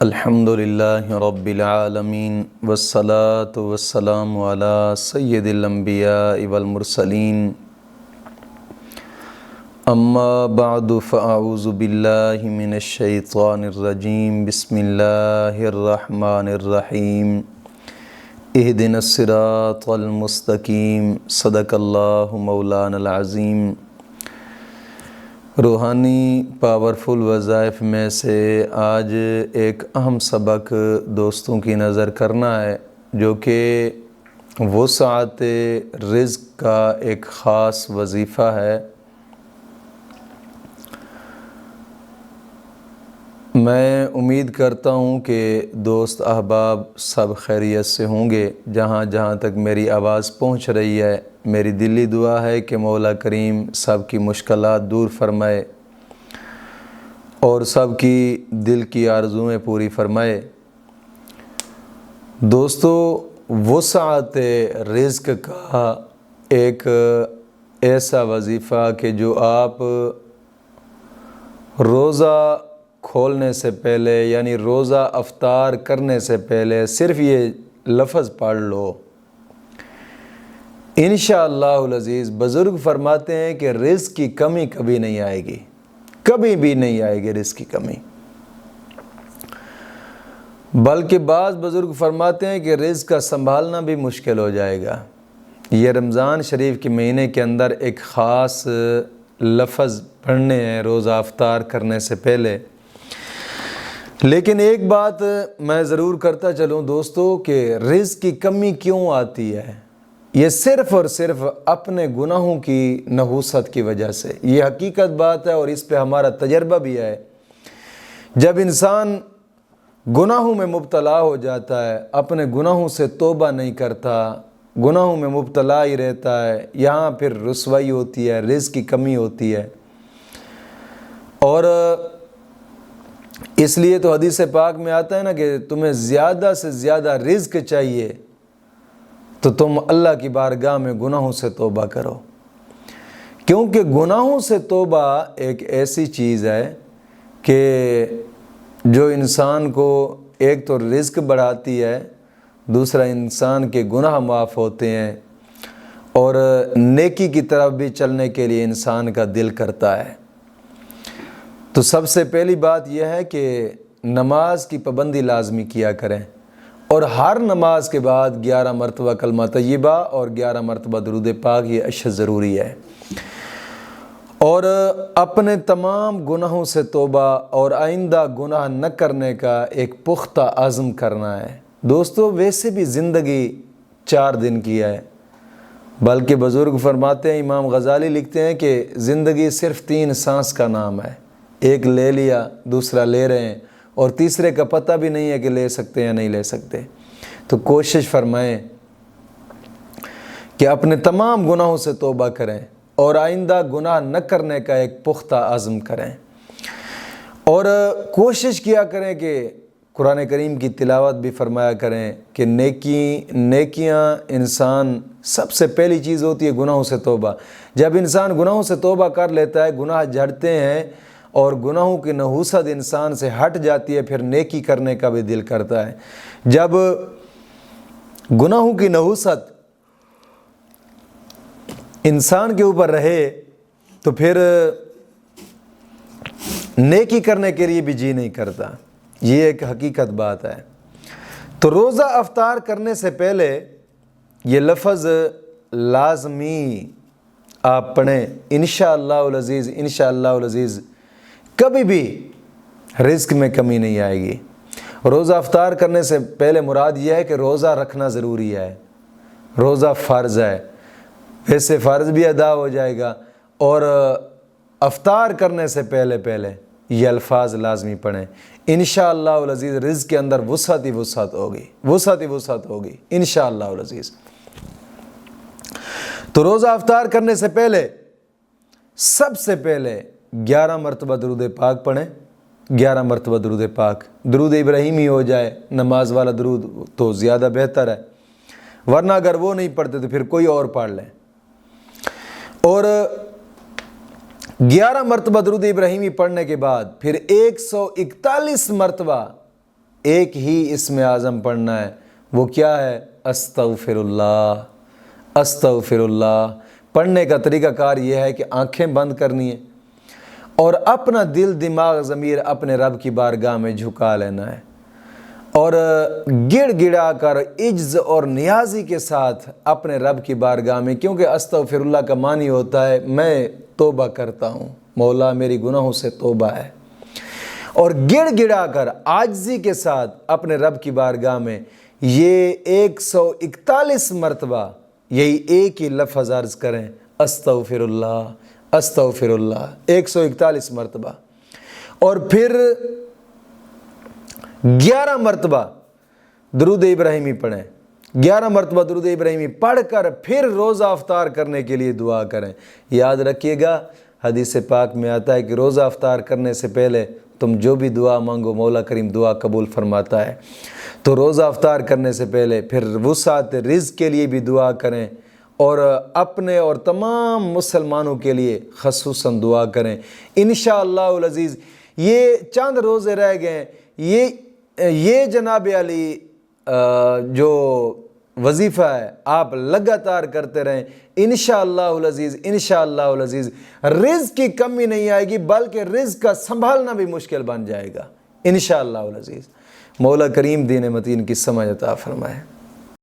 الحمد للہ رب العالمین والصلاة والسلام علی سید الانبیاء والمرسلین اما بعد فاعوذ باللہ من الشیطان الرجیم بسم اللہ الرحمن الرحیم اہدنا الصراط المستقیم صدق اللہ مولانا العظیم۔ روحانی پاورفل وظائف میں سے آج ایک اہم سبق دوستوں کی نظر کرنا ہے، جو کہ وسعت رزق کا ایک خاص وظیفہ ہے۔ میں امید کرتا ہوں کہ دوست احباب سب خیریت سے ہوں گے۔ جہاں جہاں تک میری آواز پہنچ رہی ہے، میری دلی دعا ہے کہ مولا کریم سب کی مشکلات دور فرمائے اور سب کی دل کی آرزویں پوری فرمائے۔ دوستو، وسعت رزق کا ایک ایسا وظیفہ کہ جو آپ روزہ کھولنے سے پہلے یعنی روزہ افطار کرنے سے پہلے صرف یہ لفظ پڑھ لو، انشاءاللہ العزیز بزرگ فرماتے ہیں کہ رزق کی کمی کبھی نہیں آئے گی، کبھی بھی نہیں آئے گی رزق کی کمی۔ بلکہ بعض بزرگ فرماتے ہیں کہ رزق کا سنبھالنا بھی مشکل ہو جائے گا۔ یہ رمضان شریف کے مہینے کے اندر ایک خاص لفظ پڑھنے ہیں روزہ افطار کرنے سے پہلے۔ لیکن ایک بات میں ضرور کرتا چلوں دوستو کہ رزق کی کمی کیوں آتی ہے؟ یہ صرف اور صرف اپنے گناہوں کی نحوست کی وجہ سے، یہ حقیقت بات ہے اور اس پہ ہمارا تجربہ بھی ہے۔ جب انسان گناہوں میں مبتلا ہو جاتا ہے، اپنے گناہوں سے توبہ نہیں کرتا، گناہوں میں مبتلا ہی رہتا ہے، یہاں پھر رسوائی ہوتی ہے، رزق کی کمی ہوتی ہے۔ اور اس لیے تو حدیث پاک میں آتا ہے نا کہ تمہیں زیادہ سے زیادہ رزق چاہیے تو تم اللہ کی بارگاہ میں گناہوں سے توبہ کرو، کیونکہ گناہوں سے توبہ ایک ایسی چیز ہے کہ جو انسان کو ایک تو رزق بڑھاتی ہے، دوسرا انسان کے گناہ معاف ہوتے ہیں اور نیکی کی طرف بھی چلنے کے لیے انسان کا دل کرتا ہے۔ تو سب سے پہلی بات یہ ہے کہ نماز کی پابندی لازمی کیا کریں، اور ہر نماز کے بعد 11 مرتبہ کلمہ طیبہ اور 11 مرتبہ درود پاک یہ اشد ضروری ہے، اور اپنے تمام گناہوں سے توبہ اور آئندہ گناہ نہ کرنے کا ایک پختہ عزم کرنا ہے۔ دوستو، ویسے بھی زندگی 4 دن کی ہے، بلکہ بزرگ فرماتے ہیں، امام غزالی لکھتے ہیں کہ زندگی صرف 3 سانس کا نام ہے، ایک لے لیا، دوسرا لے رہے ہیں، اور تیسرے کا پتہ بھی نہیں ہے کہ لے سکتے یا نہیں لے سکتے۔ تو کوشش فرمائیں کہ اپنے تمام گناہوں سے توبہ کریں اور آئندہ گناہ نہ کرنے کا ایک پختہ عزم کریں، اور کوشش کیا کریں کہ قرآن کریم کی تلاوت بھی فرمایا کریں کہ نیکیاں انسان سب سے پہلی چیز ہوتی ہے گناہوں سے توبہ۔ جب انسان گناہوں سے توبہ کر لیتا ہے، گناہ جھڑتے ہیں اور گناہوں کی نحوست انسان سے ہٹ جاتی ہے، پھر نیکی کرنے کا بھی دل کرتا ہے۔ جب گناہوں کی نحوست انسان کے اوپر رہے تو پھر نیکی کرنے کے لیے بھی جی نہیں کرتا، یہ ایک حقیقت بات ہے۔ تو روزہ افطار کرنے سے پہلے یہ لفظ لازمی آپ پڑھیں، انشاءاللہ العزیز، انشاءاللہ العزیز کبھی بھی رزق میں کمی نہیں آئے گی۔ روزہ افطار کرنے سے پہلے مراد یہ ہے کہ روزہ رکھنا ضروری ہے، روزہ فرض ہے، ویسے فرض بھی ادا ہو جائے گا، اور افطار کرنے سے پہلے یہ الفاظ لازمی پڑھیں، انشاءاللہ العزیز رزق کے اندر وسعت ہی وسعت ہوگی، وسعت ہی وسعت ہوگی انشاءاللہ العزیز۔ تو روزہ افطار کرنے سے پہلے سب سے پہلے 11 مرتبہ درود پاک پڑھیں، 11 مرتبہ درود پاک، درود ابراہیمی ہو جائے، نماز والا درود تو زیادہ بہتر ہے، ورنہ اگر وہ نہیں پڑھتے تو پھر کوئی اور پڑھ لیں۔ اور 11 مرتبہ درود ابراہیمی پڑھنے کے بعد پھر 141 مرتبہ ایک ہی اسم اعظم پڑھنا ہے، وہ کیا ہے؟ استغفر اللہ، استغفر اللہ۔ پڑھنے کا طریقہ کار یہ ہے کہ آنکھیں بند کرنی ہے اور اپنا دل، دماغ، ضمیر اپنے رب کی بارگاہ میں جھکا لینا ہے اور گڑ گڑا کر عجز اور نیازی کے ساتھ اپنے رب کی بارگاہ میں، کیونکہ استغفر اللہ کا معنی ہوتا ہے میں توبہ کرتا ہوں، مولا میری گناہوں سے توبہ ہے، اور گڑ گڑا کر عاجزی کے ساتھ اپنے رب کی بارگاہ میں یہ 141 مرتبہ یہی ایک ہی لفظ عرض کریں، استغفر اللہ، استغفر اللہ، 141 مرتبہ، اور پھر 11 مرتبہ درود ابراہیمی پڑھیں، 11 مرتبہ درود ابراہیمی پڑھ کر پھر روزہ افطار کرنے کے لیے دعا کریں۔ یاد رکھیے گا، حدیث پاک میں آتا ہے کہ روزہ افطار کرنے سے پہلے تم جو بھی دعا مانگو مولا کریم دعا قبول فرماتا ہے، تو روزہ افطار کرنے سے پہلے پھر وسعت رزق کے لیے بھی دعا کریں اور اپنے اور تمام مسلمانوں کے لیے خصوصاً دعا کریں۔ انشاءاللہ العزیز یہ چند روزے رہ گئے، یہ جناب علی جو وظیفہ ہے آپ لگاتار کرتے رہیں، انشاءاللہ العزیز، انشاءاللہ العزیز رزق کی کمی نہیں آئے گی، بلکہ رزق کا سنبھالنا بھی مشکل بن جائے گا انشاءاللہ العزیز۔ مولا کریم دین متین کی سمجھ عطا فرمائے۔